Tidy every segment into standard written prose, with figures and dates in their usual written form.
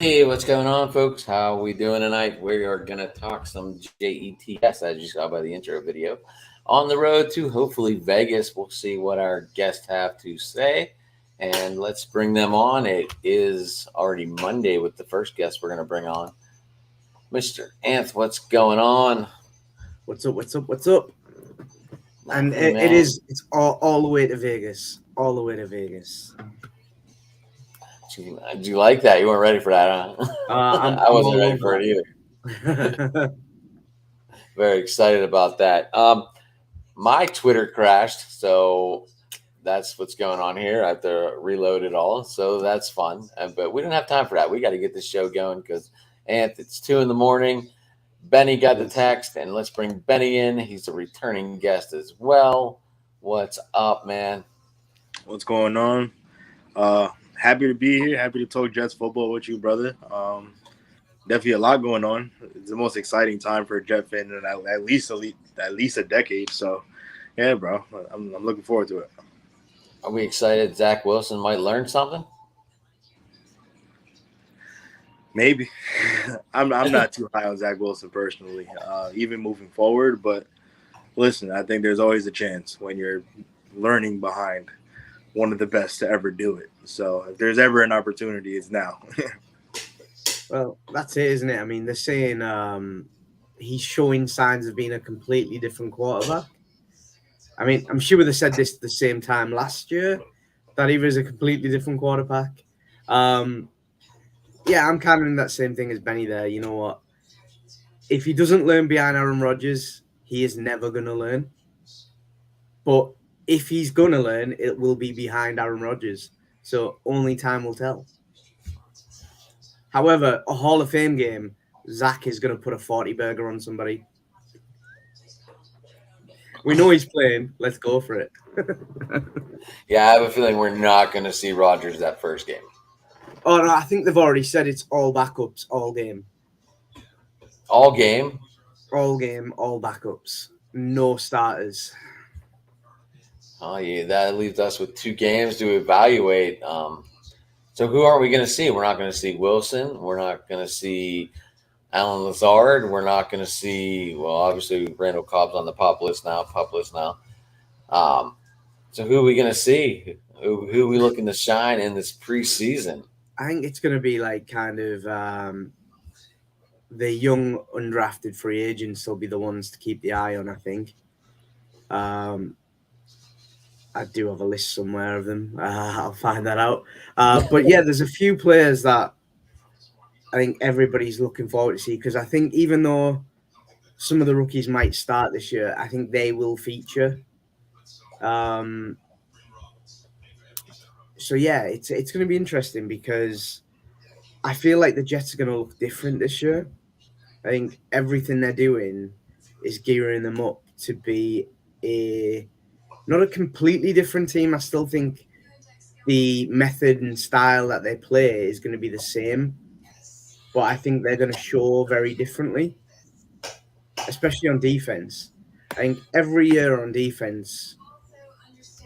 Hey, what's going on, folks? How we doing tonight? We are gonna talk some JETS, as you saw by the intro video. On the road to hopefully Vegas. We'll see what our guests have to say, and let's bring them on. It is already Monday with the first guest we're gonna bring on, Mr. Anth. What's going on? What's up? What's up? What's up? And Nothing, man. it's all the way to Vegas. All the way to Vegas. Did you like that? You weren't ready for that, huh? I'm I I'm wasn't all ready for over it either. that. Very excited about that. My Twitter crashed, so that's what's going on here. I have to reload it all, so that's fun. But we don't have time for that. We got to get this show going because, it's 2 in the morning. Benny got the Yes. text, and let's bring Benny in. He's a returning guest as well. What's up, man? What's going on? Happy to be here. Happy to talk Jets football with you, brother. Definitely a lot going on. It's the most exciting time for a Jet fan in at least a decade. So, yeah, bro, I'm looking forward to it. Are we excited Zach Wilson might learn something? Maybe I'm not too high on Zach Wilson personally, even moving forward. But listen, I think there's always a chance when you're learning behind one of the best to ever do it. So if there's ever an opportunity, it's now. Well, that's it, isn't it? I mean, they're saying he's showing signs of being a completely different quarterback. I mean, I'm sure they said this at the same time last year that he was a completely different quarterback. Um, yeah, I'm kind of in that same thing as Benny there. You know what? If he doesn't learn behind Aaron Rodgers, he is never going to learn. But if he's going to learn, it will be behind Aaron Rodgers. So only time will tell. However, a Hall of Fame game, Zach is going to put a 40 burger on somebody. We know he's playing. Let's go for it. Yeah, I have a feeling we're not going to see Rodgers that first game. Oh, no, I think they've already said it's all backups, all game. All game. All game, all backups. No starters. Oh, yeah, that leaves us with 2 games to evaluate. So who are we going to see? We're not going to see Wilson. We're not going to see Alan Lazard. We're not going to see, well, obviously Randall Cobb's on the pup list now. Um, so who are we going to see? Who are we looking to shine in this preseason? I think it's going to be like kind of the young undrafted free agents will be the ones to keep the eye on, I think. Um, I do have a list somewhere of them. I'll find that out. But yeah, there's a few players that I think everybody's looking forward to see because I think even though some of the rookies might start this year, I think they will feature. Um, so yeah, it's going to be interesting because I feel like the Jets are going to look different this year. I think everything they're doing is gearing them up to be a not a completely different team. I still think the method and style that they play is going to be the same, but I think they're going to show very differently, especially on defense. I think every year on defense,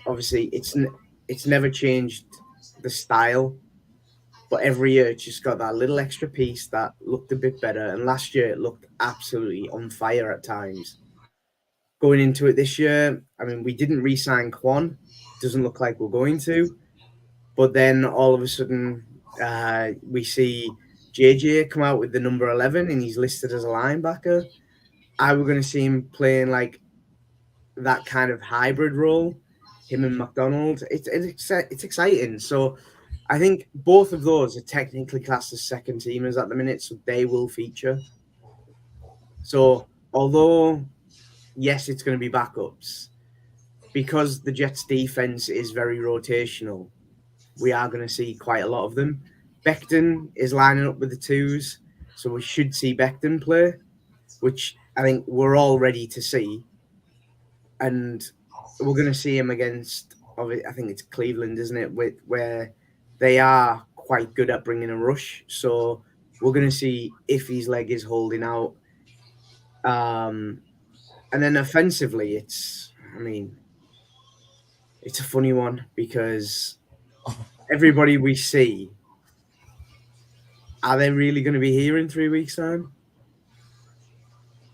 obviously, it's never changed the style, but every year it's just got that little extra piece that looked a bit better. And last year it looked absolutely on fire at times. Going into it this year, I mean, we didn't re-sign Quan. Doesn't look like we're going to. But then all of a sudden, we see JJ come out with the number 11 and he's listed as a linebacker. I were going to see him playing like that kind of hybrid role, him and McDonald. It's exciting. So I think both of those are technically classed as second teamers at the minute, so they will feature. So although, yes, it's going to be backups, because the Jets' defense is very rotational, we are going to see quite a lot of them. Becton is lining up with the twos, so we should see Becton play, which I think we're all ready to see. And we're going to see him against, I think it's Cleveland, isn't it? Where they are quite good at bringing a rush. So we're going to see if his leg is holding out. Um, and then offensively, I mean, it's a funny one because everybody we see are they really going to be here in 3 weeks' time?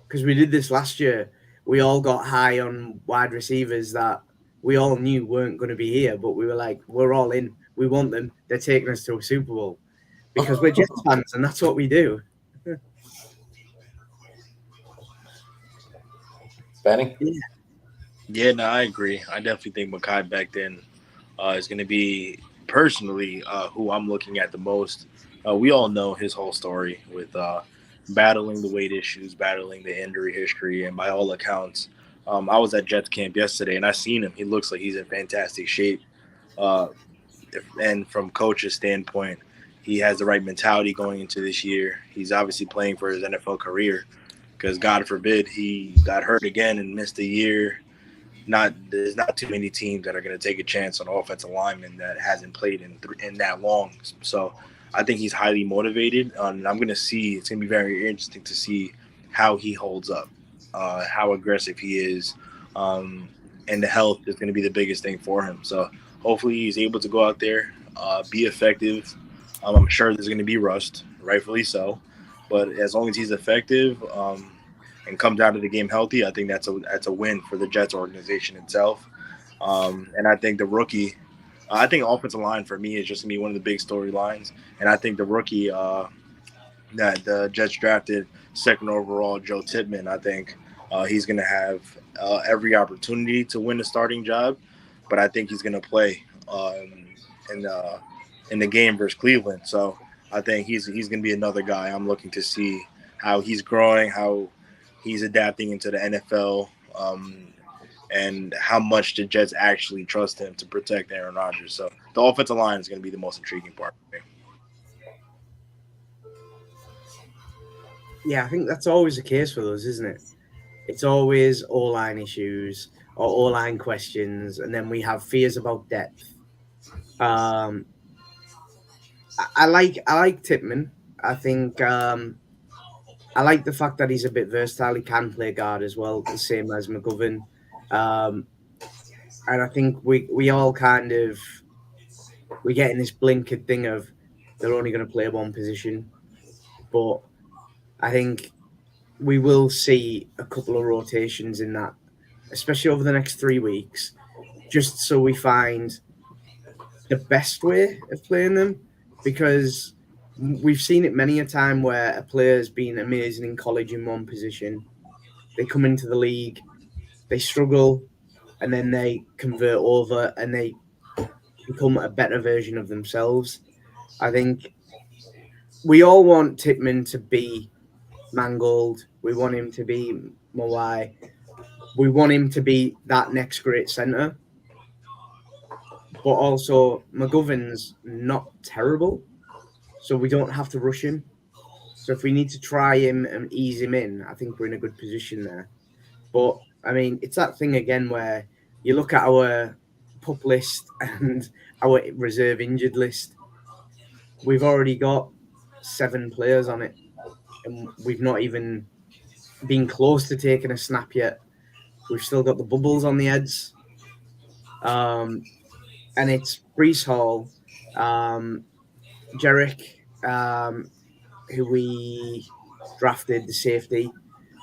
Because we did this last year. We all got high on wide receivers that we all knew weren't going to be here, but we were like, we're all in. We want them. They're taking us to a Super Bowl because we're Jets fans, and that's what we do. Benny? Yeah, no, I agree. I definitely think Mekhi Becton is going to be personally who I'm looking at the most. We all know his whole story with battling the weight issues, battling the injury history, and by all accounts, I was at Jets camp yesterday and I seen him. He looks like he's in fantastic shape. And from coach's standpoint, he has the right mentality going into this year. He's obviously playing for his NFL career because God forbid he got hurt again and missed a year. There's not too many teams that are going to take a chance on offensive lineman that hasn't played in that long. So I think he's highly motivated, and I'm going to see. It's going to be very interesting to see how he holds up, how aggressive he is, and the health is going to be the biggest thing for him. So hopefully he's able to go out there, be effective. I'm sure there's going to be rust, rightfully so, but as long as he's effective and comes out of the game healthy, I think that's a win for the Jets organization itself. And I think the rookie. I think offensive line for me is just going to be one of the big storylines. And I think the rookie that the Jets drafted second overall, Joe Tippmann, I think he's going to have every opportunity to win a starting job. But I think he's going to play in the game versus Cleveland. So I think he's going to be another guy I'm looking to see how he's growing, how he's adapting into the NFL, and how much the Jets actually trust him to protect Aaron Rodgers. So the offensive line is going to be the most intriguing part for me. Yeah, I think that's always the case with us, isn't it? It's always O-line issues or O-line questions, and then we have fears about depth. I like Tippmann. I think I like the fact that he's a bit versatile. He can play guard as well, the same as McGovern. And I think we all kind of we get in this blinkered thing of they're only going to play one position, but I think we will see a couple of rotations in that, especially over the next 3 weeks, just so we find the best way of playing them, because we've seen it many a time where a player's been amazing in college in one position, they come into the league, they struggle, and then they convert over and they become a better version of themselves. I think we all want Tippmann to be Mangold. We want him to be Mawai. We want him to be that next great centre. But also, McGovern's not terrible, so we don't have to rush him. So if we need to try him and ease him in, I think we're in a good position there. But, I mean, it's that thing again where you look at our PUP list and our reserve injured list. We've already got 7 players on it, and we've not even been close to taking a snap yet. We've still got the bubbles on the heads. And it's Breece Hall, Jerick, who we drafted, the safety,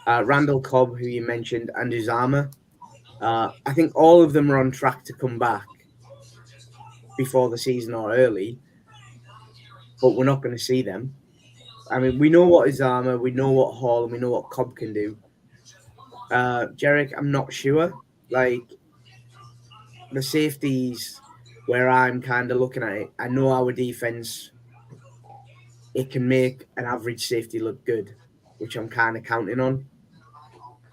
Randall Cobb, who you mentioned, and Uzama. I think all of them are on track to come back before the season or early, but we're not going to see them. I mean, we know what Uzama, we know what Hall, and we know what Cobb can do. Jerick, I'm not sure. Like, the safeties, where I'm kind of looking at it, I know our defense, it can make an average safety look good, which I'm kind of counting on.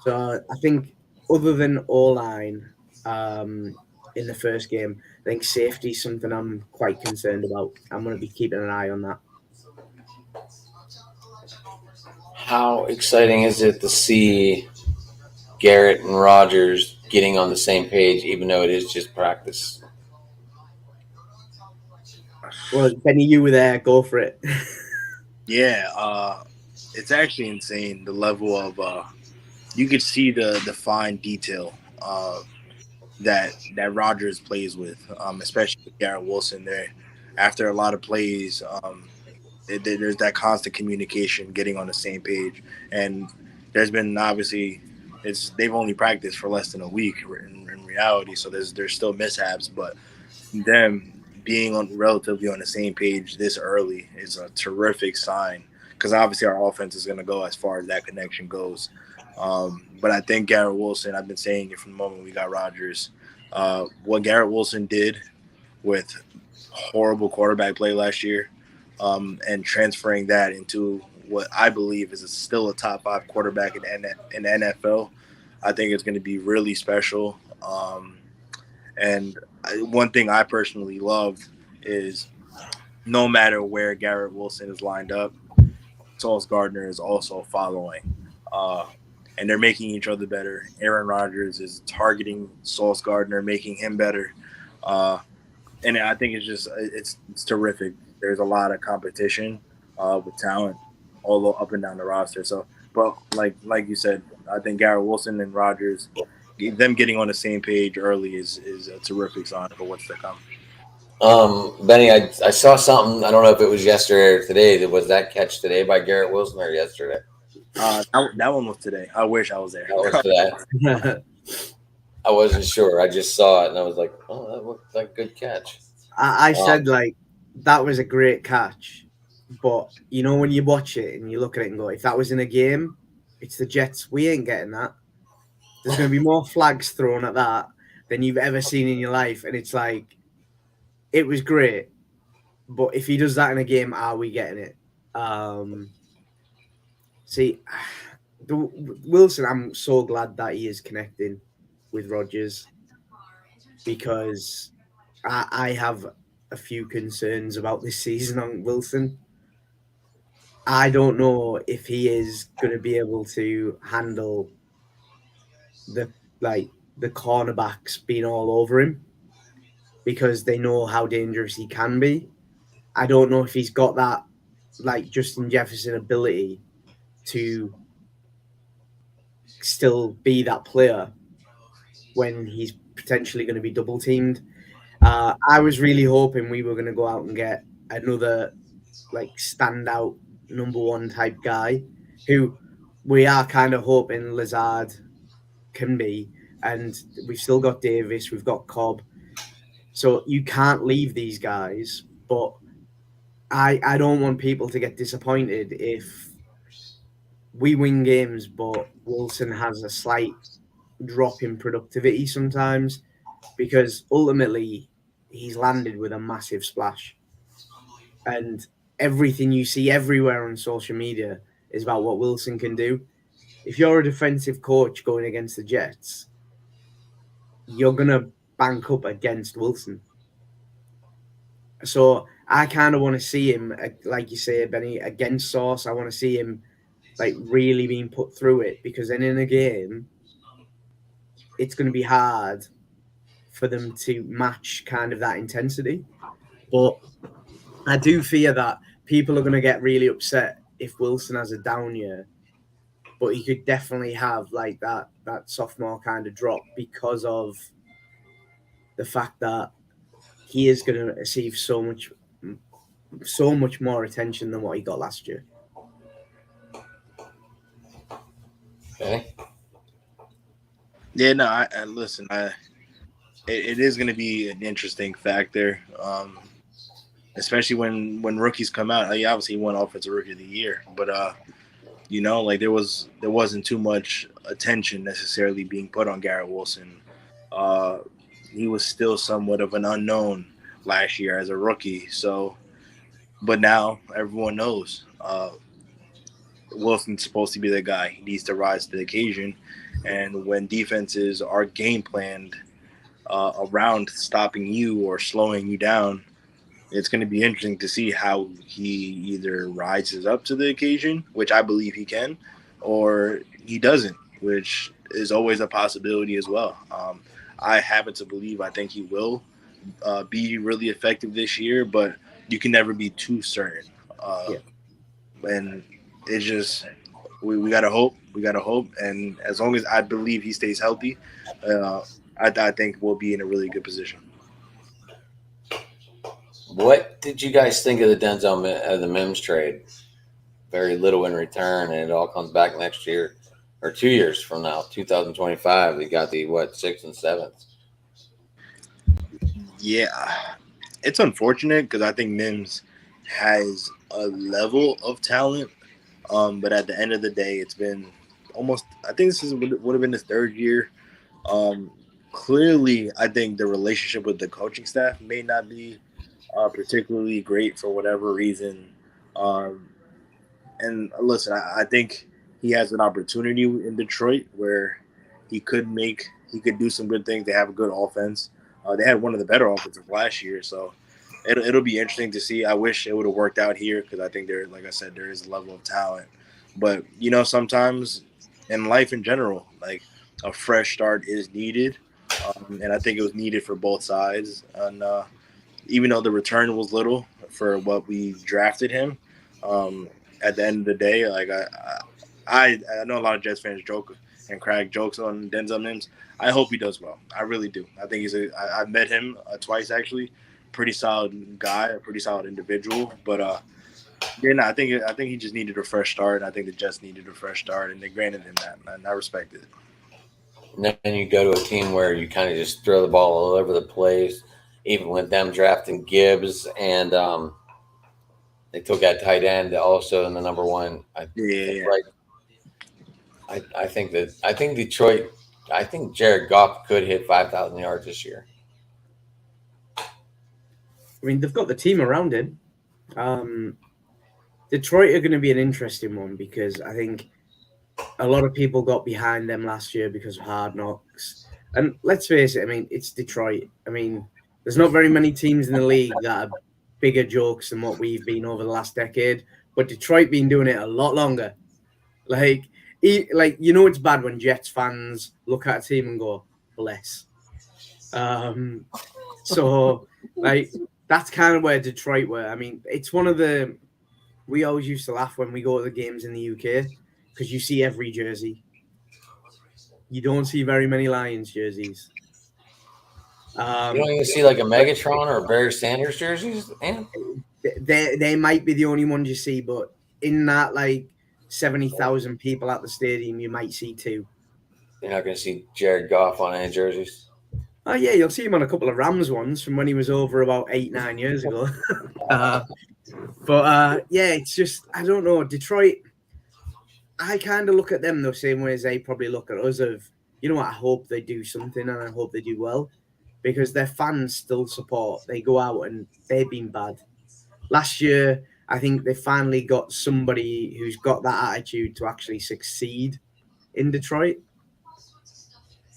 So I think other than O-line in the first game, I think safety is something I'm quite concerned about. I'm going to be keeping an eye on that. How exciting is it to see Garrett and Rodgers getting on the same page, even though it is just practice? Well, Benny, you were there. Go for it. Yeah, it's actually insane, the level of you could see the fine detail that Rodgers plays with, especially with Garrett Wilson there. After a lot of plays, there's that constant communication, getting on the same page, and there's been obviously they've only practiced for less than a week in reality, so there's still mishaps, but them being on relatively on the same page this early is a terrific sign because obviously our offense is going to go as far as that connection goes. But I think Garrett Wilson, I've been saying it from the moment we got Rodgers, what Garrett Wilson did with horrible quarterback play last year, and transferring that into what I believe is still a top 5 quarterback in the NFL, I think it's going to be really special. And one thing I personally love is no matter where Garrett Wilson is lined up, Sauce Gardner is also following. And they're making each other better. Aaron Rodgers is targeting Sauce Gardner, making him better. And I think it's terrific. There's a lot of competition with talent all up and down the roster. So, but like you said, I think Garrett Wilson and Rodgers, them getting on the same page early is a terrific sign for what's to come. Benny, I saw something. I don't know if it was yesterday or today. Was that catch today by Garrett Wilson or yesterday? That one was today. I wish I was there. That was today. I wasn't sure. I just saw it and I was like, "Oh, that looked like a good catch." I said like that was a great catch, but you know when you watch it and you look at it and go, if that was in a game, it's the Jets. We ain't getting that. There's going to be more flags thrown at that than you've ever seen in your life, and it's like it was great, but if he does that in a game, are we getting it? See, Wilson, I'm so glad that he is connecting with Rodgers because I have a few concerns about this season on Wilson. I don't know if he is going to be able to handle the cornerbacks being all over him because they know how dangerous he can be. I don't know if he's got that like Justin Jefferson ability to still be that player when he's potentially going to be double teamed. I was really hoping we were going to go out and get another like standout number 1 type guy who we are kind of hoping Lazard can be. And we've still got Davis, we've got Cobb. So you can't leave these guys. But I don't want people to get disappointed if we win games, but Wilson has a slight drop in productivity sometimes because ultimately he's landed with a massive splash. And everything you see everywhere on social media is about what Wilson can do. If you're a defensive coach going against the Jets, you're going to bank up against Wilson. So I kind of want to see him, like you say, Benny, against Sauce. I want to see him like really being put through it because then in a game, it's going to be hard for them to match kind of that intensity. But I do fear that people are going to get really upset if Wilson has a down year. But he could definitely have like that sophomore kind of drop because of the fact that he is going to receive so much more attention than what he got last year. Okay. Yeah, no, I listen. It is going to be an interesting factor, especially when rookies come out. Obviously, he won Offensive Rookie of the Year, but like there wasn't too much attention necessarily being put on Garrett Wilson. He was still somewhat of an unknown last year as a rookie. So, but now everyone knows Wilson's supposed to be the guy. He needs to rise to the occasion. And when defenses are game planned around stopping you or slowing you down, it's going to be interesting to see how he either rises up to the occasion, which I believe he can, or he doesn't, which is always a possibility as well. I happen to believe I think he will be really effective this year, but you can never be too certain. And it's just we got to hope. We got to hope. And as long as I believe he stays healthy, I think we'll be in a really good position. What did you guys think of the Mims trade? Very little in return, and it all comes back next year or 2 years from now, 2025. They got the what, sixth and seventh. Yeah, it's unfortunate because I think Mims has a level of talent, but at the end of the day, it's been almost. I think this would have been his third year. Um, Clearly, I think the relationship with the coaching staff may not be particularly great for whatever reason. Um, and listen, I think he has an opportunity in Detroit where he could do some good things. They have a good offense. They had one of the better offenses last year, so it'll be interesting to see. I wish it would have worked out here because I think there, like I said, there is a level of talent. But sometimes in life in general, like a fresh start is needed, and I think it was needed for both sides. And even though the return was little for what we drafted him, um, at the end of the day, like I know a lot of Jets fans joke and crack jokes on Denzel Mims. I hope he does well. I really do. I think I've met him twice actually. Pretty solid guy, a pretty solid individual. But yeah, no, I think he just needed a fresh start. And I think the Jets needed a fresh start, and they granted him that, and I respect it. And then you go to a team where you kind of just throw the ball all over the place, even with them drafting Gibbs, and they took that tight end also in the number one. I think, Yeah. right. I think Detroit. I think Jared Goff could hit 5,000 yards this year. I mean, they've got the team around him. Detroit are going to be an interesting one because I think a lot of people got behind them last year because of Hard Knocks. And let's face it, I mean, it's Detroit. I mean, there's not very many teams in the league that are bigger jokes than what we've been over the last decade, but Detroit been doing it a lot longer. Like, it's bad when Jets fans look at a team and go, bless. So, like, that's kind of where Detroit were. I mean, it's one of the. We always used to laugh when we go to the games in the UK because you see every jersey. You don't see very many Lions jerseys. You don't even see like a Megatron or a Barry Sanders jerseys, man. They might be the only ones you see, but in that 70,000 people at the stadium, you might see two. You're not going to see Jared Goff on any jerseys. Oh yeah, you'll see him on a couple of Rams ones from when he was over about 8-9 years ago. But it's just I don't know. Detroit, I kind of look at them the same way as they probably look at us. Of I hope they do something and I hope they do well because their fans still support. They go out and they've been bad. Last year, I think they finally got somebody who's got that attitude to actually succeed in Detroit.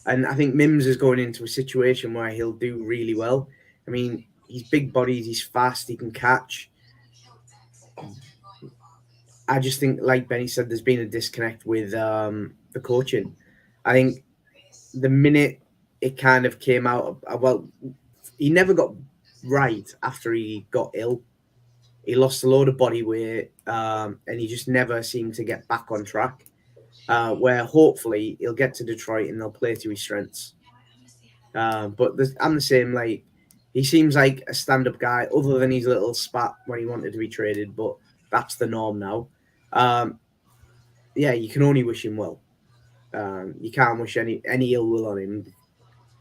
And I think Mims is going into a situation where he'll do really well. I mean, he's big bodied, he's fast, he can catch. I just think, like Benny said, there's been a disconnect with the coaching. I think the minute it kind of came out, he never got right after he got ill. He lost a load of body weight, and he just never seemed to get back on track. Where hopefully he'll get to Detroit and they'll play to his strengths. But I'm the same. He seems like a stand-up guy, other than his little spat when he wanted to be traded. But that's the norm now. You can only wish him well. You can't wish any ill will on him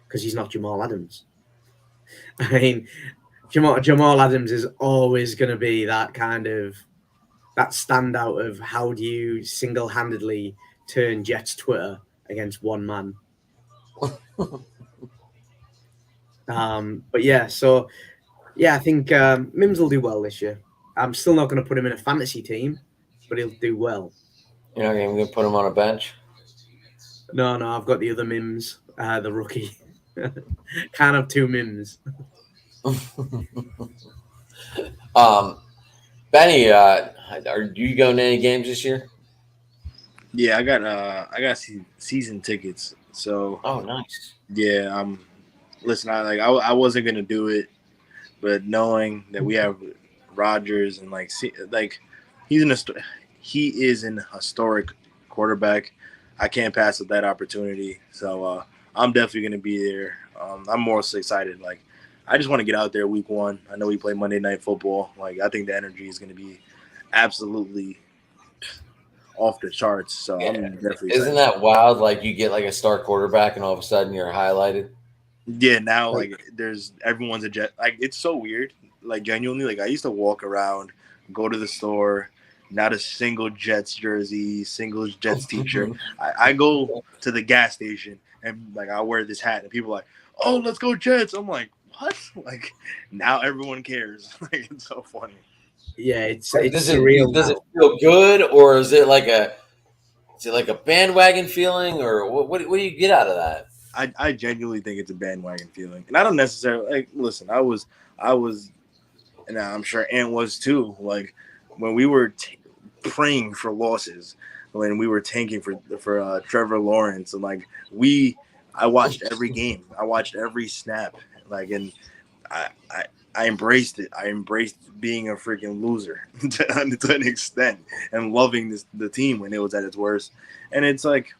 because he's not Jamal Adams. I mean, Jamal Adams is always going to be that kind of that standout of how do you single-handedly turn Jets Twitter against one man. I think Mims will do well this year. I'm still not going to put him in a fantasy team, but he'll do well. You're not even going to put him on a bench? No, I've got the other Mims, the rookie. Can't have two Mims. Benny, are you going to any games this year? Yeah, I got season tickets. So oh, nice. Yeah, listen, I wasn't gonna do it, but knowing that we have Rodgers and he is an historic quarterback, I can't pass up that opportunity. So I'm definitely gonna be there. I'm more so excited. I just want to get out there week 1. I know we play Monday Night Football. Like, I think the energy is going to be absolutely off the charts. So Yeah. I'm definitely Isn't excited. that wild? Like you get like a star quarterback, and all of a sudden you're highlighted. Yeah, now like there's everyone's a Jet. Like it's so weird. Like genuinely, like I used to walk around, go to the store, not a single Jets jersey, single Jets t-shirt. I go to the gas station and like I wear this hat, and people are like, "Oh, let's go Jets!" I'm like, "What?" Like now everyone cares. Like it's so funny. Yeah, it's Does surreal. it feel good, or is it like a bandwagon feeling, or what do you get out of that? I genuinely think it's a bandwagon feeling, and I don't necessarily like. Listen, I was, and I'm sure Ant was too. Like when we were praying for losses, when we were tanking for Trevor Lawrence, and like I watched every game, I watched every snap, like, and I I embraced it. I embraced being a freaking loser to an extent, and loving the team when it was at its worst. And it's like,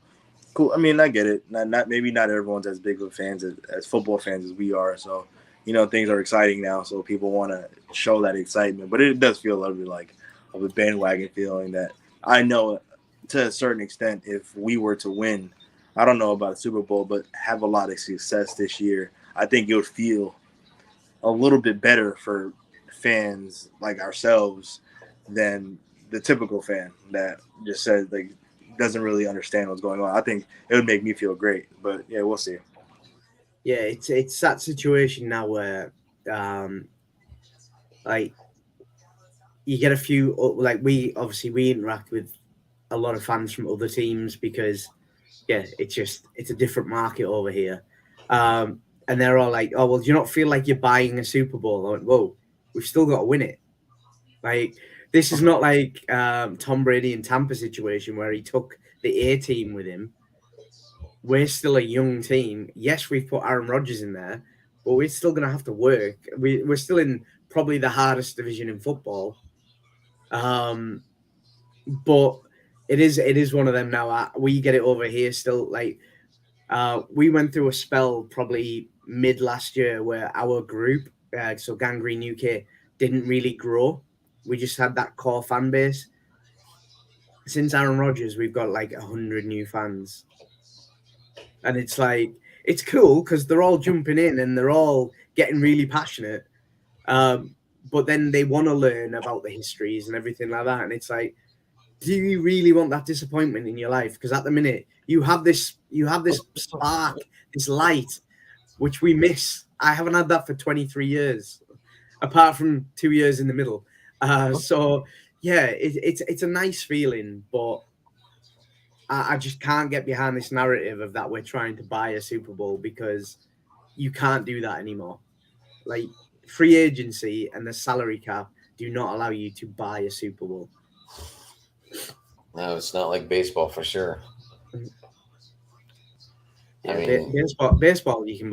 cool. I mean, I get it. Not maybe not everyone's as big of fans as football fans as we are. So, things are exciting now. So people want to show that excitement. But it does feel a little bit like of a bandwagon feeling that I know to a certain extent, if we were to win, I don't know about a Super Bowl, but have a lot of success this year, I think it would feel a little bit better for fans like ourselves than the typical fan that just says like doesn't really understand what's going on. I think it would make me feel great, but yeah, we'll see. Yeah, it's that situation now where, like, you get a few, like, we interact with a lot of fans from other teams because, yeah, it's a different market over here, and they're all like, "Oh, well, do you not feel like you're buying a Super Bowl?" I went, "Whoa, we've still got to win it." Like, this is not like Tom Brady and Tampa situation where he took the A team with him. We're still a young team. Yes, we've put Aaron Rodgers in there, but we're still going to have to work. We're still in probably the hardest division in football. But it is one of them now. We get it over here still. Like, we went through a spell probably mid last year where our group, so Gangrene UK, didn't really grow. We just had that core fan base. Since Aaron Rodgers, we've got like 100 new fans, and it's like it's cool because they're all jumping in and they're all getting really passionate. But then they want to learn about the histories and everything like that, and it's like, do you really want that disappointment in your life? Because at the minute you have this spark, this light, which we miss. I haven't had that for 23 years, apart from 2 years in the middle. So yeah, it's a nice feeling, but I just can't get behind this narrative of that we're trying to buy a Super Bowl because you can't do that anymore. Like, free agency and the salary cap do not allow you to buy a Super Bowl. No, it's not like baseball for sure. Yeah, I mean, baseball you can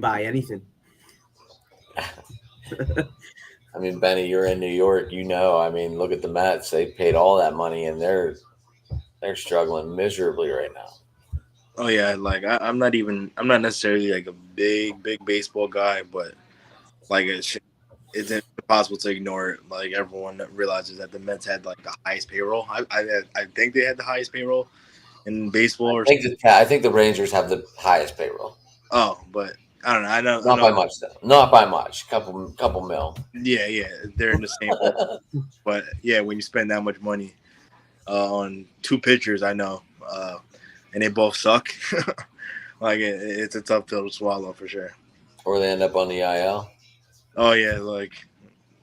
buy anything. Benny, you're in New York. I mean, look at the Mets. They paid all that money, and they're struggling miserably right now. Oh yeah, like I'm not necessarily like a big baseball guy, but like it's impossible to ignore it. Like everyone realizes that the Mets had like the highest payroll. I think they had the highest payroll in baseball. I think the Rangers have the highest payroll. Oh, but I don't know. Not by much though. Not by much. Couple mil. Yeah, they're in the same. But yeah, when you spend that much money on two pitchers, I know, and they both suck. Like it's a tough pill to swallow for sure. Or they end up on the IL. Oh yeah, like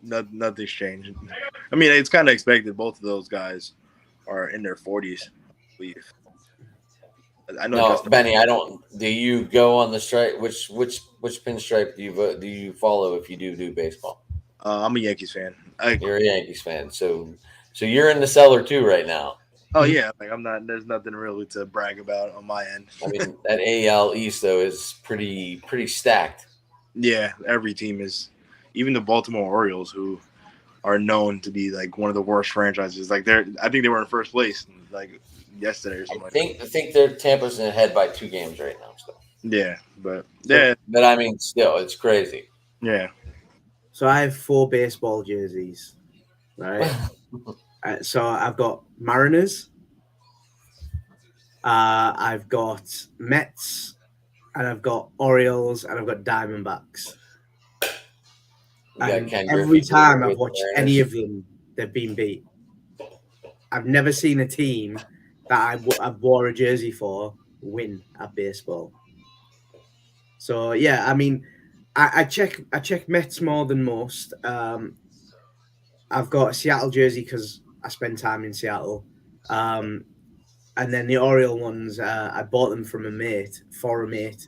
nothing's changed. I mean, it's kind of expected. Both of those guys are in their 40s, I believe. I know. No, Benny, I don't. Do you go on the strike? Which pinstripe do you follow if you do baseball? I'm a Yankees fan. You're a Yankees fan, so you're in the cellar too right now. Oh yeah, like I'm not. There's nothing really to brag about on my end. I mean, that AL East though is pretty stacked. Yeah, every team is. Even the Baltimore Orioles, who are known to be like one of the worst franchises, like I think they were in first place like yesterday or something. I think they're Tampa's ahead by 2 games right now. Still. Yeah, but yeah, but I mean, still, it's crazy. Yeah. So I have 4 baseball jerseys, right? So I've got Mariners, I've got Mets, and I've got Orioles, and I've got Diamondbacks. You got And Ken every Griffey time I've with the watched any Mariners. of them, they've been beat. I've never seen a team that I wore a jersey for win at baseball. So yeah, I mean, I check Mets more than most. I've got a Seattle jersey because I spend time in Seattle. Um, and then the Oriole ones, I bought them from a mate for a mate,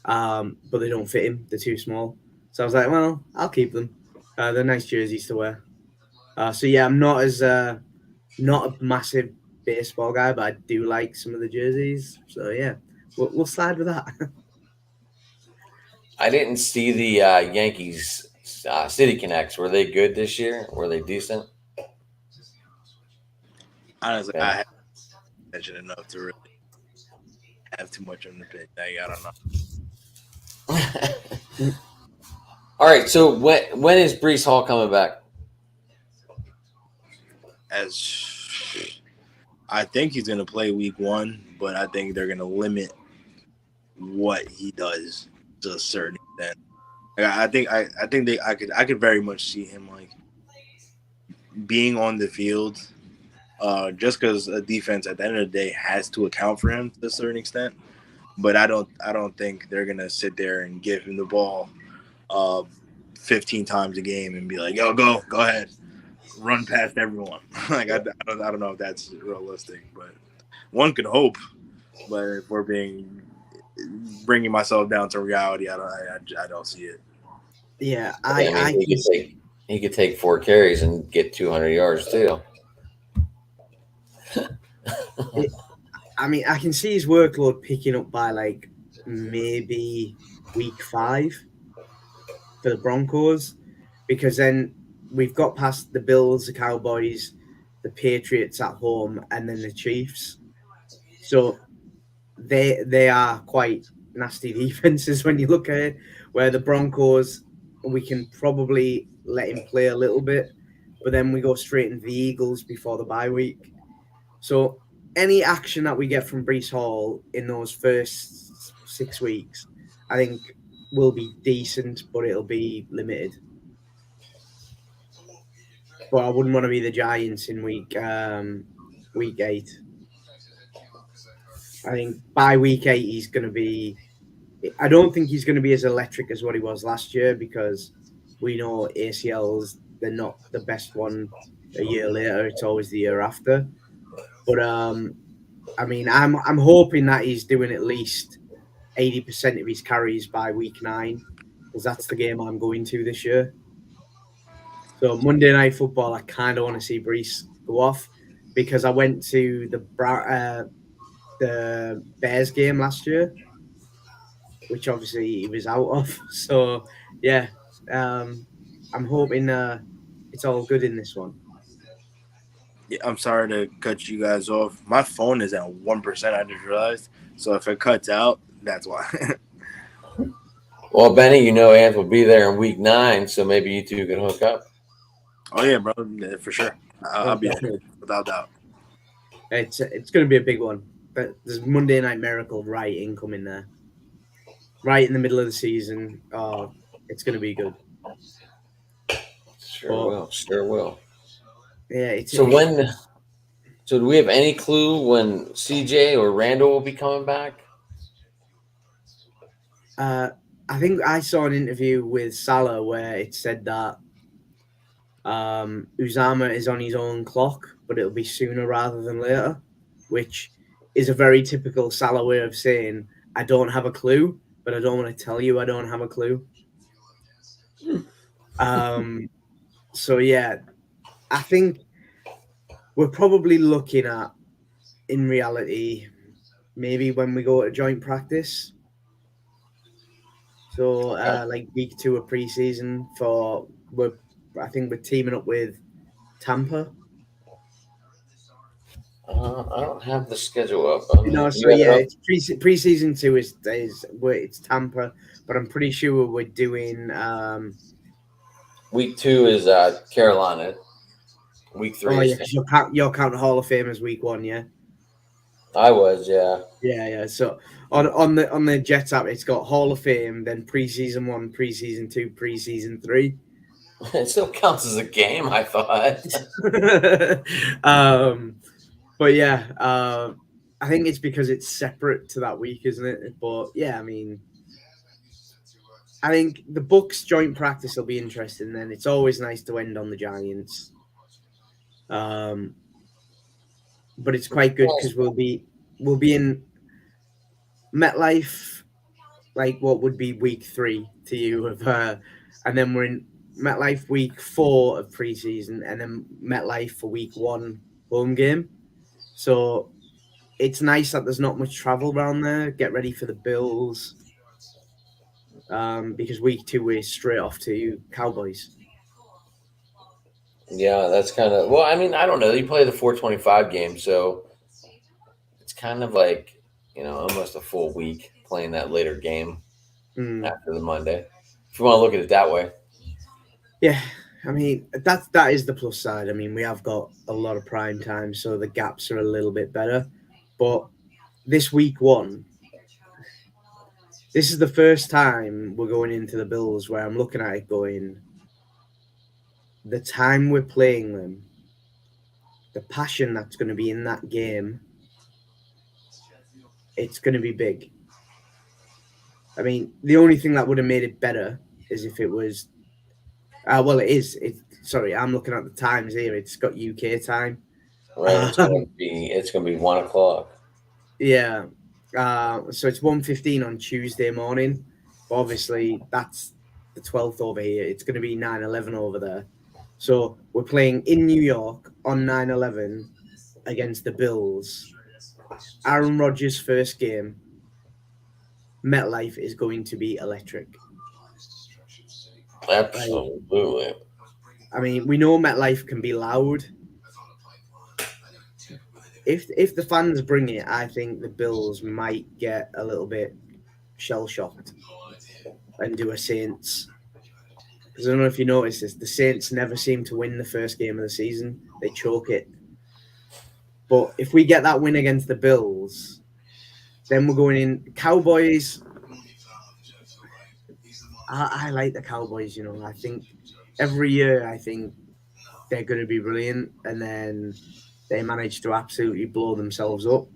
but they don't fit him. They're too small. So I was like, well, I'll keep them. They're nice jerseys to wear. So yeah, I'm not a massive baseball guy, but I do like some of the jerseys. So yeah, we'll slide with that. I didn't see the Yankees City Connects. Were they good this year? Were they decent? Honestly, I Okay. haven't mentioned enough to really have too much of an opinion. I don't know. All right. So when is Brees Hall coming back? As I think he's gonna play week 1, but I think they're gonna limit what he does to a certain extent. I think I could very much see him like being on the field, just because a defense at the end of the day has to account for him to a certain extent. But I don't think they're gonna sit there and give him the ball uh, 15 times a game and be like, yo, go ahead, run past everyone. Like I don't know if that's realistic, but one could hope. But if we're bringing myself down to reality, I don't see it. Yeah, I mean, I can see. he could take 4 carries and get 200 yards too. It, I mean, I can see his workload picking up by like maybe week 5 for the Broncos, because then we've got past the Bills, the Cowboys, the Patriots at home, and then the Chiefs. So they are quite nasty defenses when you look at it. Where the Broncos, we can probably let him play a little bit, but then we go straight into the Eagles before the bye week. So any action that we get from Brees Hall in those first 6 weeks, I think will be decent, but it'll be limited. But I wouldn't want to be the Giants in week 8. I think by week 8 he's going to be. I don't think he's going to be as electric as what he was last year, because we know ACLs, they're not the best one a year later. It's always the year after. But I mean, I'm hoping that he's doing at least 80% of his carries by week 9, because that's the game I'm going to this year. So Monday Night Football, I kind of want to see Brees go off, because I went to the Bears game last year, which obviously he was out of. So yeah, I'm hoping it's all good in this one. Yeah, I'm sorry to cut you guys off. My phone is at 1%. I just realized. So if it cuts out, that's why. Well, Benny, you know Ant will be there in week 9, so maybe you two can hook up. Oh yeah, bro, for sure. I'll Oh, be there definitely. without doubt. It's going to be a big one. But there's Monday Night Miracle right incoming there, right in the middle of the season. Oh, it's going to be good. Sure But will. Sure will. yeah, it's So when? So do we have any clue when CJ or Randall will be coming back? I think I saw an interview with Salah where it said that Uzama is on his own clock, but it'll be sooner rather than later, which is a very typical Salah way of saying, I don't have a clue, but I don't want to tell you I don't have a clue. Um, so, yeah, I think we're probably looking at, in reality, maybe when we go to joint practice. So, Okay. like week 2 of preseason I think we're teaming up with Tampa. I don't have the schedule up. I mean, No, you so have it yeah, up? it's preseason 2 it's Tampa, but I'm pretty sure we're doing Week 2 is Carolina. Week 3 oh is yeah, because you're counting Hall of Famers week 1, yeah. I was, yeah. Yeah. So on the Jets app, it's got Hall of Fame, then preseason 1, preseason 2, preseason 3. It still counts as a game, I thought. But yeah, I think it's because it's separate to that week, isn't it? But yeah, I mean, I think the Bucks joint practice will be interesting. Then it's always nice to end on the Giants, but it's quite good because we'll be in MetLife, like what would be week 3 to you of, and then we're in MetLife week 4 of preseason, and then MetLife for week 1 home game. So it's nice that there's not much travel around there. Get ready for the Bills, because week 2 we're straight off to Cowboys. Yeah, that's kind of well. I mean, I don't know. You play the 425 game, so it's kind of like almost a full week playing that later game Mm. after the Monday. If you want to look at it that way. Yeah, I mean that is the plus side. I mean we have got a lot of prime time, so the gaps are a little bit better. But this week 1, this is the first time we're going into the Bills where I'm looking at it going, the time we're playing them, the passion that's going to be in that game, it's going to be big. I mean, the only thing that would have made it better is if it was. Well, it is. Sorry, I'm looking at the times here. It's got UK time. Right, it's gonna be 1 o'clock. Yeah. So it's 1:15 on Tuesday morning. But obviously, that's the 12th over here. It's going to be 9/11 over there. So we're playing in New York on 9/11 against the Bills. Aaron Rodgers' first game. MetLife is going to be electric. Absolutely. I mean, we know MetLife can be loud. If the fans bring it, I think the Bills might get a little bit shell shocked and do a Saints. Because I don't know if you noticed this, the Saints never seem to win the first game of the season. They choke it. But if we get that win against the Bills, then we're going in Cowboys. I like the Cowboys. I think every year I think they're going to be brilliant, and then they manage to absolutely blow themselves up.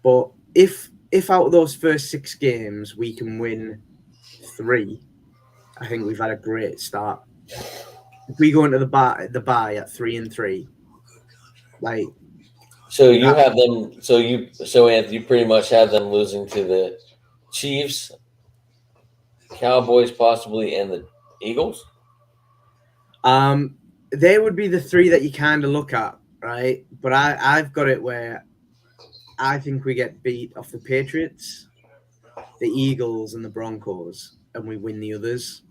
But if out of those first 6 games we can win 3, I think we've had a great start. If we go into the bye at 3-3, like So you have them. So Anthony, you pretty much have them losing to the Chiefs, Cowboys, possibly, and the Eagles. they would be the 3 that you kind of look at, right? But I've got it where I think we get beat off the Patriots, the Eagles, and the Broncos, and we win the others.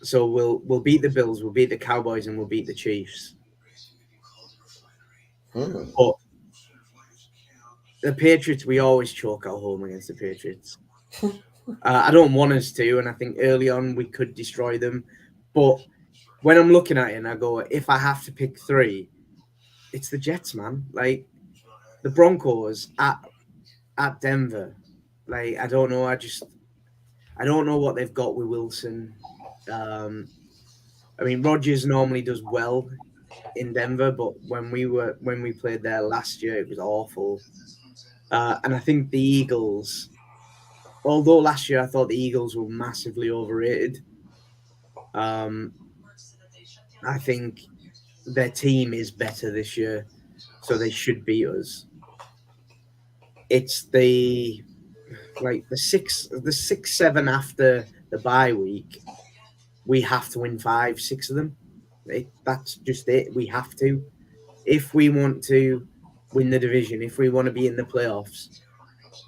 So we'll beat the Bills, we'll beat the Cowboys, and we'll beat the Chiefs. But the Patriots, we always choke at home against the Patriots. I don't want us to, and I think early on we could destroy them. But when I'm looking at it and I go, if I have to pick 3, it's the Jets, man. Like the Broncos at Denver. Like I don't know. I don't know what they've got with Wilson. I mean, Rodgers normally does well in Denver, but when we played there last year, it was awful. And I think the Eagles, although last year I thought the Eagles were massively overrated, I think their team is better this year, so they should beat us. It's the 6-7 after the bye week. We have to win 5-6 of them. That's just it. We have to. If we want to win the division, if we want to be in the playoffs,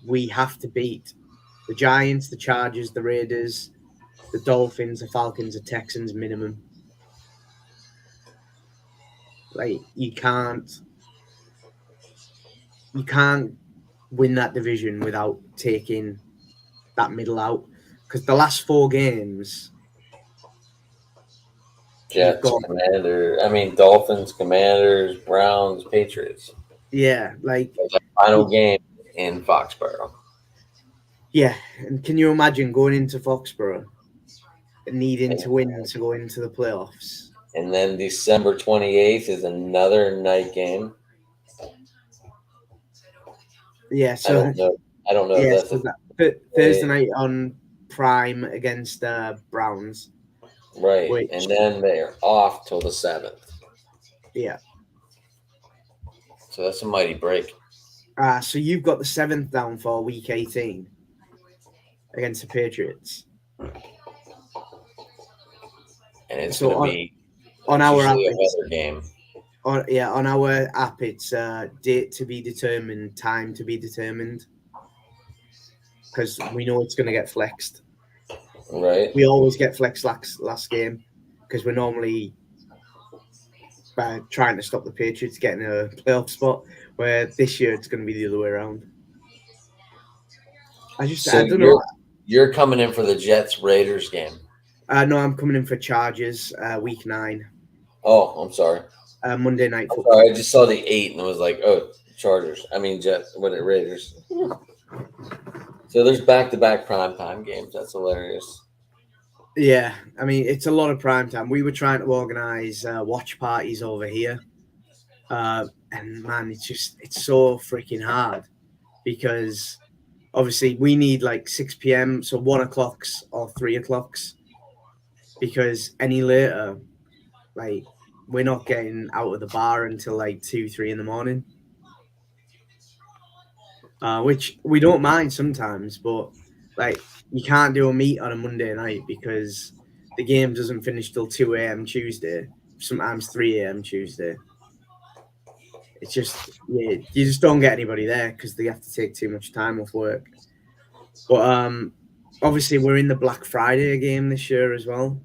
we have to beat the Giants, the Chargers, the Raiders, the Dolphins, the Falcons, the Texans minimum. Like you can't win that division without taking that middle out. Because the last 4 games, you've Jets, got Dolphins, Commanders, Browns, Patriots. like The final game in Foxborough. yeah. And can you imagine going into Foxborough and needing to win to go into the playoffs? And then December 28th is another night game. Yeah, so I don't know yeah, if so that's Thursday night on Prime against Browns. right. Which, And then they're off till the 7th. yeah. So that's a mighty break. So you've got the 7th down for week 18 against the Patriots. And it's So going to be on our app, a weather game. On our app, it's date to be determined, time to be determined, because we know it's going to get flexed. Right. We always get flexed last game because we're normally trying to stop the Patriots getting a playoff spot. Where this year it's going to be the other way around. I don't know. You're coming in for the Jets Raiders game. No, I'm coming in for Chargers week 9. Oh, I'm sorry. Monday night football. Sorry, I just saw the 8 and I was like, oh, Chargers. Jets. What are Raiders? So there's back-to-back primetime games. That's hilarious. Yeah, it's a lot of primetime. We were trying to organize watch parties over here. And man, it's so freaking hard because obviously we need like 6 p.m. So 1 o'clocks or 3 o'clocks because any later, like we're not getting out of the bar until like 2, 3 in the morning. Which we don't mind sometimes, but like you can't do a meet on a Monday night because the game doesn't finish till 2 a.m. Tuesday, sometimes 3 a.m. Tuesday. It's just, you just don't get anybody there because they have to take too much time off work. But obviously we're in the Black Friday game this year as well.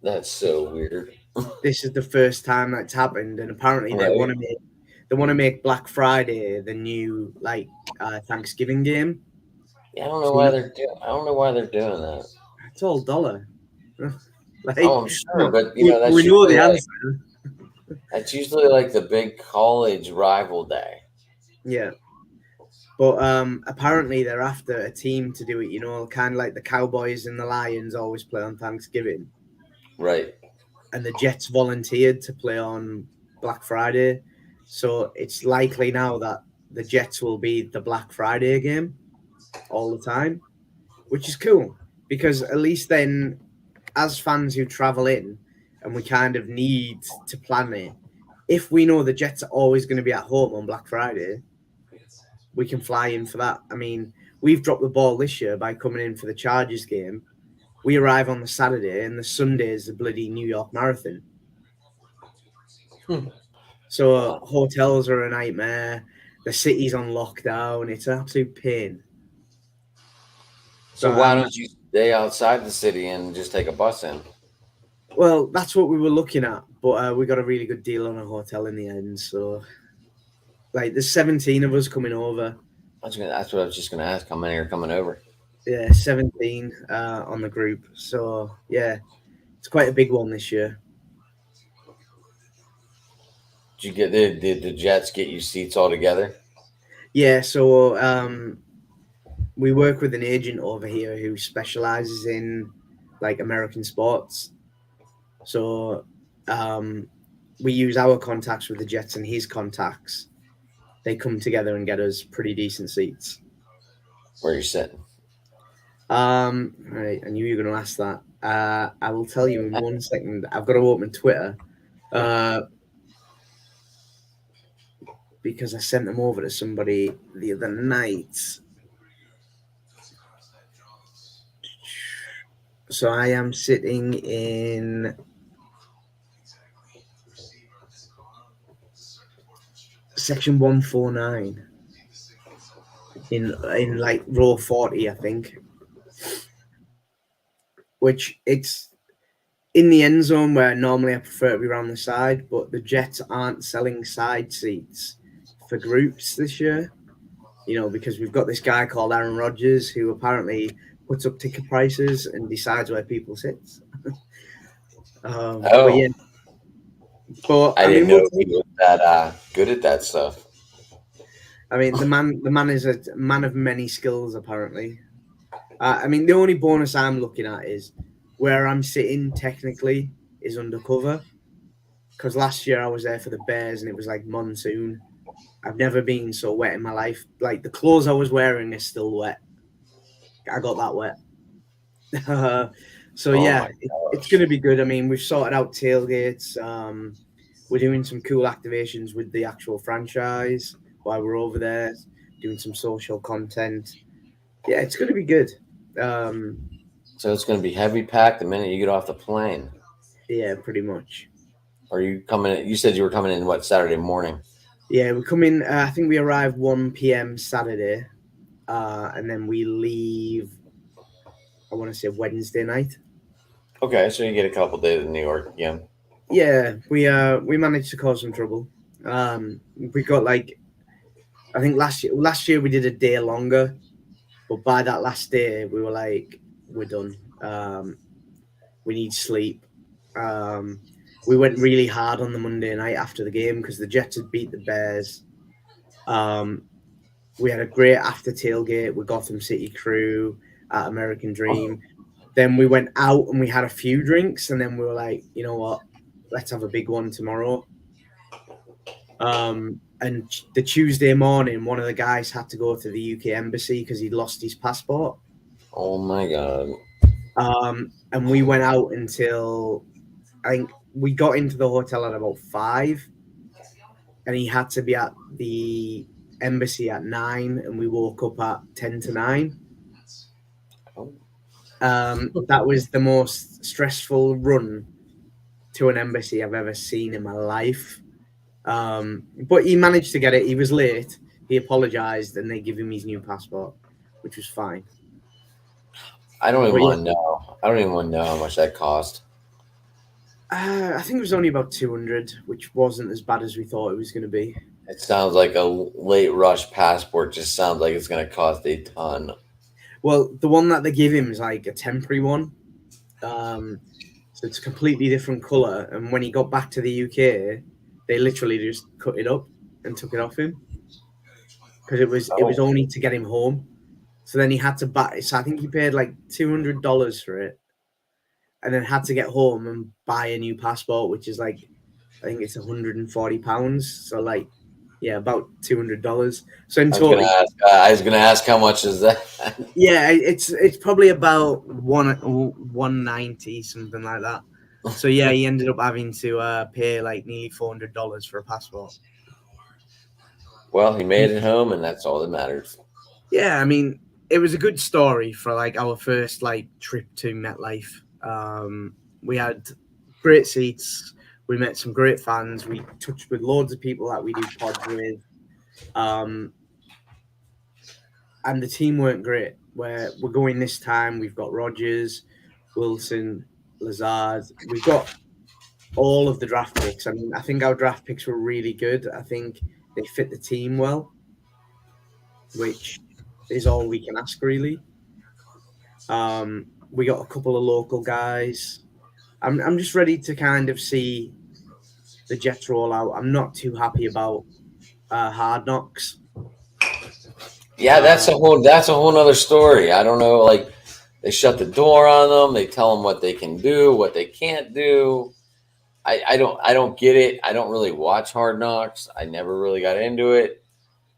That's so weird. This is the first time that's happened, and apparently they want to make Black Friday the new Thanksgiving game. Yeah, I don't know why they're doing that. It's all dollar. I'm sure, but we know the answer. That's usually like the big college rival day. Yeah, but apparently they're after a team to do it. Kind of like the Cowboys and the Lions always play on Thanksgiving, right? And the Jets volunteered to play on Black Friday, so it's likely now that the Jets will be the Black Friday game all the time, which is cool because at least then, as fans who travel in, and we kind of need to plan it, if we know the Jets are always going to be at home on Black Friday, we can fly in for that. We've dropped the ball this year by coming in for the Chargers game. We arrive on the Saturday, and the Sunday is the bloody New York Marathon. So hotels are a nightmare. The city's on lockdown. It's an absolute pain. So why don't you stay outside the city and just take a bus in? Well, that's what we were looking at, but we got a really good deal on a hotel in the end. So, there's 17 of us coming over. That's what I was just going to ask. How many are coming over? Yeah, 17 on the group. So, yeah, it's quite a big one this year. Did the Jets get you seats all together? Yeah, so we work with an agent over here who specializes in American sports. So we use our contacts with the Jets and his contacts. They come together and get us pretty decent seats. Where are you sitting? Right, I knew you were going to ask that. I will tell you in 1 second. I've got to open Twitter because I sent them over to somebody the other night. So I am sitting in section 149 in row 40, I think. Which it's in the end zone where normally I prefer to be around the side, but the Jets aren't selling side seats for groups this year. Because we've got this guy called Aaron Rodgers who apparently puts up ticket prices and decides where people sit. But yeah, but I I didn't mean, know he was that good at that stuff. I mean, the man is a man of many skills. Apparently, I mean, the only bonus I'm looking at is where I'm sitting. Technically, is undercover because last year I was there for the Bears and it was like monsoon. I've never been so wet in my life. Like the clothes I was wearing are still wet. I got that wet. So Oh yeah, my it's gosh. going to be good. I mean, we've sorted out tailgates. We're doing some cool activations with the actual franchise while we're over there, doing some social content. Yeah, it's going to be good. Um, So it's going to be heavy packed the minute you get off the plane. yeah, pretty much. Are you coming in? You said you were coming in what, Saturday morning? Yeah, we come in. I think we arrive 1 p.m. Saturday, and then we leave. I want to say Wednesday night. Okay, so you get a couple days in New York again. Yeah, we managed to cause some trouble. We got like I think last year we did a day longer, but by that last day we were like we're done. We need sleep. Um, we went really hard on the Monday night after the game because the Jets had beat the Bears. We had a great after tailgate with Gotham City crew at American Dream. Then we went out and we had a few drinks, and then we were like, you know what, let's have a big one tomorrow. And the Tuesday morning, one of the guys had to go to the UK embassy because he'd lost his passport. Oh my god. And we went out until I think we got into the hotel at about 5, and he had to be at the embassy at 9, and we woke up at 10 to 9. That was the most stressful run to an embassy I've ever seen in my life. But he managed to get it. He was late. He apologized, and they give him his new passport, which was fine. I don't even But want to know. I don't even want to know how much that cost. I think it was only about 200, which wasn't as bad as we thought it was going to be. It sounds like a late rush passport. Just sounds like it's going to cost a ton. Well, the one that they give him is like a temporary one. So it's a completely different color. And when he got back to the UK, they literally just cut it up and took it off him because it was only to get him home. So then he had to buy. So I think he paid like $200 for it, and then had to get home and buy a new passport, which is like I think it's £140. So like, yeah, about $200. So in total, I was gonna ask how much is that? yeah, it's probably about 190 something like that. So yeah, he ended up having to pay like nearly $400 for a passport. Well, he made it home, and that's all that matters. Yeah, I mean, it was a good story for like our first like trip to MetLife. We had great seats. We met some great fans. We touched with loads of people that we do pods with. And the team weren't great. We're going this time. We've got Rodgers, Wilson, Lazard. We've got all of the draft picks. I mean, I think our draft picks were really good. I think they fit the team well, which is all we can ask, really. We got a couple of local guys. I'm just ready to kind of see the Jets roll out. I'm not too happy about Hard Knocks. Yeah, that's a whole other story. I don't know. Like they shut the door on them. They tell them what they can do, what they can't do. I don't get it. I don't really watch Hard Knocks. I never really got into it,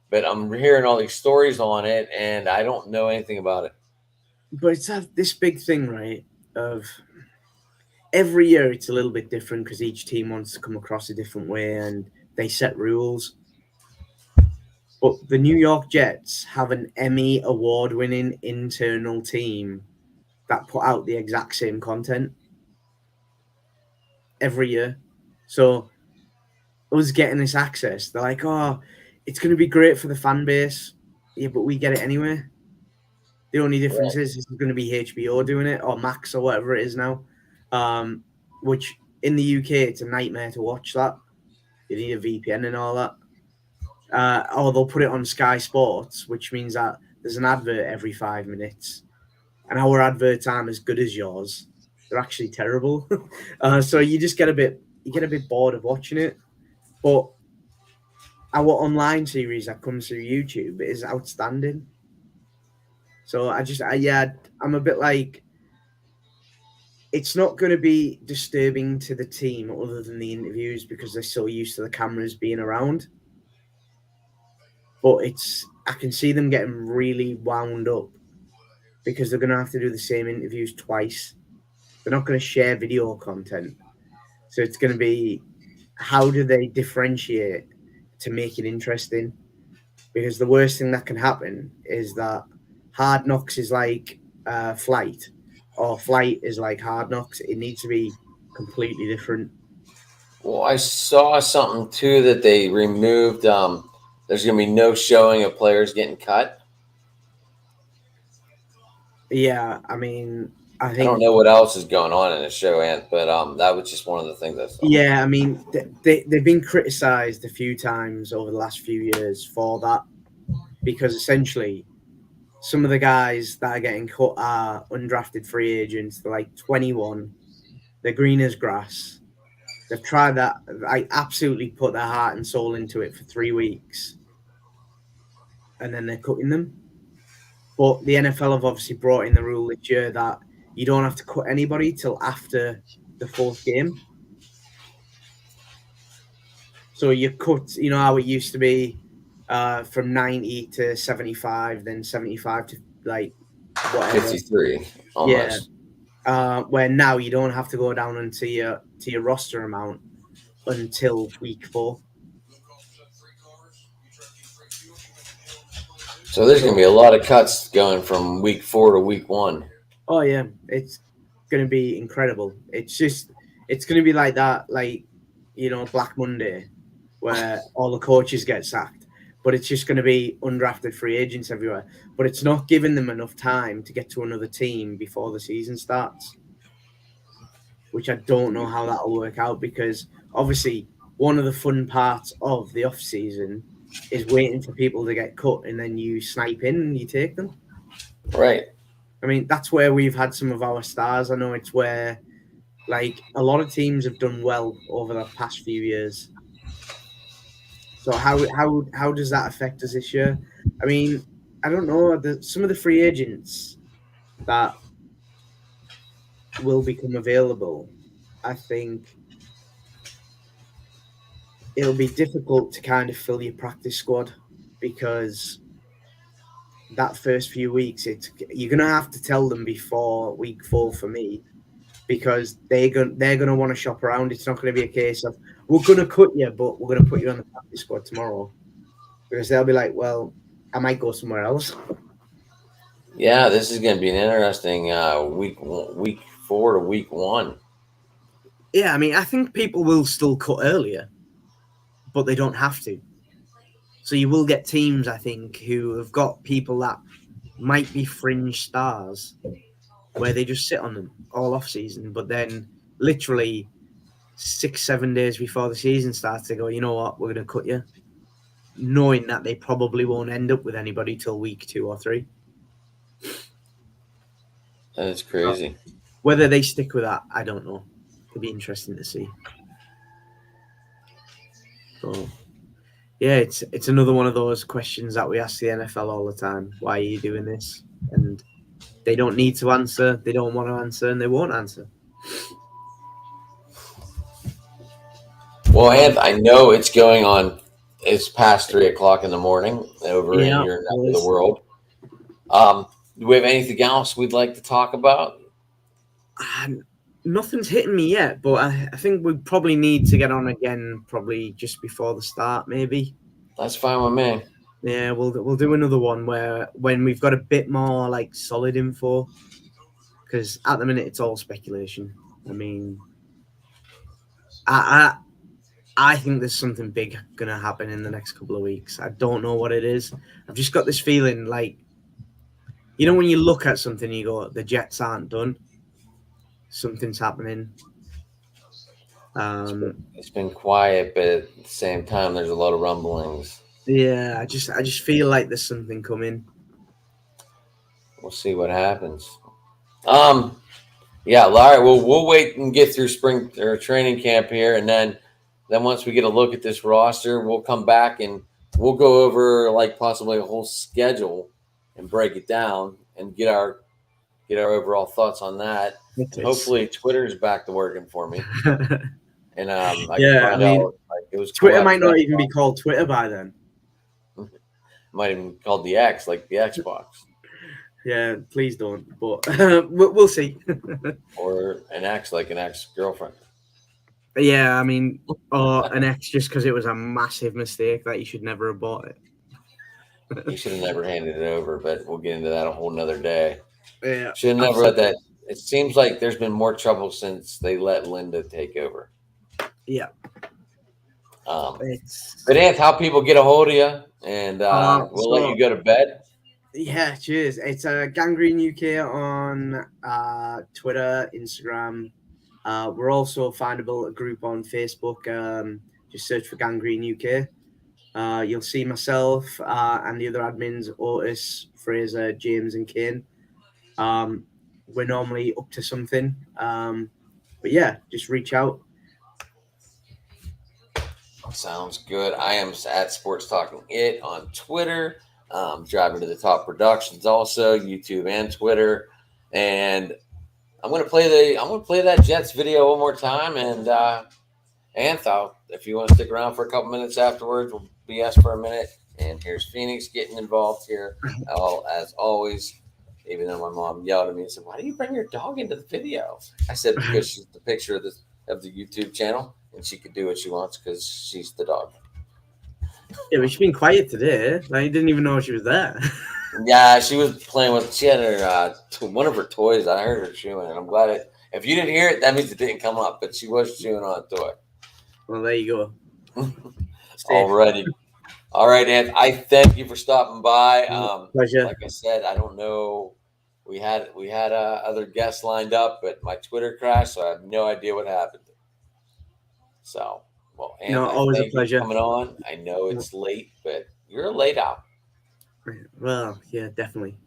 but I'm hearing all these stories on it, and I don't know anything about it. But it's this big thing, right? Of every year it's a little bit different because each team wants to come across a different way and they set rules. But the New York Jets have an Emmy award-winning internal team that put out the exact same content every year. So us getting this access, they're like, oh, it's going to be great for the fan base. Yeah, but we get it anyway. The only difference is this is going to be HBO doing it or Max or whatever it is now. which in the UK it's a nightmare to watch that. You need a VPN and all that. Or they'll put it on Sky Sports, which means that there's an advert every 5 minutes, and our adverts aren't as good as yours. They're actually terrible. So you just get a bit bored of watching it. But our online series that comes through YouTube is outstanding. So I'm a bit like, it's not going to be disturbing to the team other than the interviews because they're so used to the cameras being around. But I can see them getting really wound up because they're going to have to do the same interviews twice. They're not going to share video content. So it's going to be, how do they differentiate to make it interesting? Because the worst thing that can happen is that Hard Knocks is like Flight, or Flight is like Hard Knocks. It needs to be completely different. Well, I saw something too that they removed. There's going to be no showing of players getting cut. Yeah, I mean, I I think. don't know what else is going on in the show, Ant, but that was just one of the things I saw. Yeah, I mean, they've been criticised a few times over the last few years for that, because essentially some of the guys that are getting cut are undrafted free agents. They're like 21. They're green as grass. They've tried that. I absolutely put their heart and soul into it for 3 weeks, and then they're cutting them. But the NFL have obviously brought in the rule this year that you don't have to cut anybody till after the 4th game. So you cut, you know how it used to be from 90 to 75, then 75 to like whatever. 53, almost. Yeah. Where now you don't have to go down into your roster amount until week 4. So there's going to be a lot of cuts going from week 4 to week 1. Oh yeah, it's going to be incredible. It's going to be like that, like, you know, Black Monday, where all the coaches get sacked. But it's just going to be undrafted free agents everywhere. But it's not giving them enough time to get to another team before the season starts, which I don't know how that'll work out, because obviously one of the fun parts of the off season is waiting for people to get cut, and then you snipe in and you take them. Right. I mean, that's where we've had some of our stars. I know it's where, like, a lot of teams have done well over the past few years. So how does that affect us this year? I mean, I don't know. Some of the free agents that will become available, I think it'll be difficult to kind of fill your practice squad, because that first few weeks, you're gonna have to tell them before week 4 for me, because they're gonna want to shop around. It's not gonna be a case of, we're gonna cut you, but we're gonna put you on the practice squad tomorrow, because they'll be like, well, I might go somewhere else. Yeah, this is going to be an interesting week 4 to week 1. Yeah, I mean, I think people will still cut earlier, but they don't have to. So you will get teams, I think, who have got people that might be fringe stars, where they just sit on them all off season, but then literally 6-7 days before the season starts, they go, you know what, we're going to cut you, knowing that they probably won't end up with anybody till week 2 or 3. That's crazy. Whether they stick with that, I don't know. It'd be interesting to see. So, yeah, it's another one of those questions that we ask the NFL all the time. Why are you doing this? And they don't need to answer. They don't want to answer, and they won't answer. Well, I know it's going on. It's past 3:00 in the morning over in your neck of the world. Do we have anything else we'd like to talk about? Nothing's hitting me yet, but I think we probably need to get on again, probably just before the start, maybe. That's fine with me. Yeah, we'll do another one when we've got a bit more like solid info, because at the minute it's all speculation. I mean, I think there's something big gonna happen in the next couple of weeks. I don't know what it is. I've just got this feeling, like, you know, when you look at something, you go, the Jets aren't done. Something's happening. It's been quiet, but at the same time, there's a lot of rumblings. Yeah, I just feel like there's something coming. We'll see what happens. Yeah, all right. Well, we'll wait and get through spring or training camp here, and then once we get a look at this roster, we'll come back and we'll go over like possibly a whole schedule and break it down and get our overall thoughts on that. And hopefully, Twitter's back to working for me, and I can find out. Like, it was Twitter might not even be called Twitter by then. Might even be called the X, like the Xbox. Yeah, please don't. But we'll see. Or an ex, like an ex-girlfriend. Yeah, I mean, or an ex just because it was a massive mistake that you should never have bought it. You should have never handed it over, but we'll get into that a whole nother day. Yeah, should have never let that. It seems like there's been more trouble since they let Linda take over. Yeah. But Anth, how people get a hold of you, and we'll let you go to bed. Yeah, cheers. It's Gangrene UK on Twitter, Instagram. We're also findable a group on Facebook. Just search for Gangrene UK. You'll see myself and the other admins, Otis, Fraser, James, and Kane. We're normally up to something. But yeah, just reach out. Sounds good. I am at Sports Talking It on Twitter. Driving to the Top Productions also, YouTube and Twitter. And I'm gonna play that Jets video one more time. And Anth, if you want to stick around for a couple minutes afterwards, we'll BS for a minute. And here's Phoenix getting involved here, as always. Even though my mom yelled at me and said, "Why do you bring your dog into the video?" I said, "Because she's the picture of the YouTube channel, and she can do what she wants because she's the dog." Yeah, but she's been quiet today. I didn't even know she was there. Yeah, she was playing with. She had her one of her toys. I heard her chewing, and I'm glad if you didn't hear it, that means it didn't come up. But she was chewing on a toy. Well, there you go. Alrighty. All right, Anth. I thank you for stopping by. Pleasure. Like I said, I don't know. We had other guests lined up, but my Twitter crashed, so I have no idea what happened. So, well, Anth, always a pleasure coming on. I know it's late, but you're a late out. Well, yeah, definitely.